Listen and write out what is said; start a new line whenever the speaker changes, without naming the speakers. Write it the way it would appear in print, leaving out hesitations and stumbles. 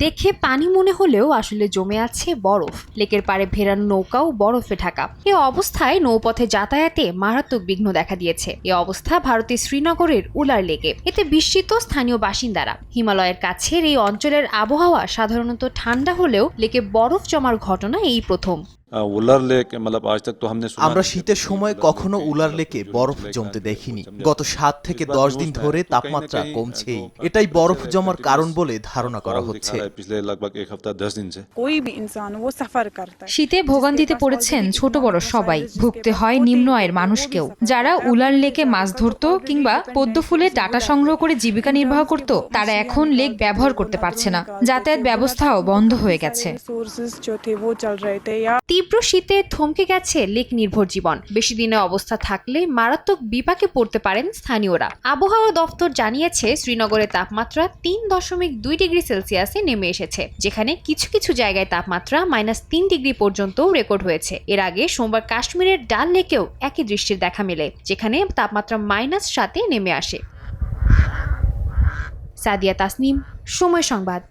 দেখে পানি মনে হলেও আসলে জমে আছে বরফ। লেকের পাড়ে ভেড়ানো নৌকাও বরফে ঢাকা। এ অবস্থায় নৌপথে যাতায়াতে মারাত্মক বিঘ্ন দেখা দিয়েছে। এ অবস্থা ভারতের শ্রীনগরের উলার লেকে। এতে বিস্মিত স্থানীয় বাসিন্দারা। হিমালয়ের কাছের এই অঞ্চলের আবহাওয়া সাধারণত ঠান্ডা হলেও লেকে বরফ জমার ঘটনা এই প্রথম।
আমরা শীতের সময় কখনো উলার লেকে বরফ জমতে দেখিনি। গত 7 থেকে 10 দিন ধরে তাপমাত্রা কমছেই। এটাই বরফ জমার কারণ বলে ধারণা করা হচ্ছে।
শীতে ভোগান্তিতে পড়েছেন ছোট বড় সবাই। ভুগতে হয় নিম্ন আয়ের মানুষকেও। যারা উলার লেকে মাছ ধরত কিংবা পদ্ম ফুলে ডাটা সংগ্রহ করে জীবিকা নির্বাহ করত, তারা এখন লেক ব্যবহার করতে পারছে না। যাতায়াত ব্যবস্থাও বন্ধ হয়ে গেছে।
তীব্র শীতে থমকে গেছে লেক নির্ভর জীবন। বেশি দিনের অবস্থা থাকলে মারাত্মক বিপাকে পড়তে পারেন স্থানীয়রা। আবহাওয়া দফতর জানিয়েছে শ্রীনগরের তাপমাত্রা 3.2 ডিগ্রি সেলসিয়াসে নেমে এসেছে, যেখানে কিছু কিছু জায়গায় তাপমাত্রা -3 ডিগ্রি পর্যন্ত রেকর্ড হয়েছে। এর আগে সোমবার কাশ্মীরের ডাল লেকেও একই দৃশ্যের দেখা মেলে, যেখানে তাপমাত্রা -7 নেমে আসে। সাদিয়া তাসনিম, সময় সংবাদ।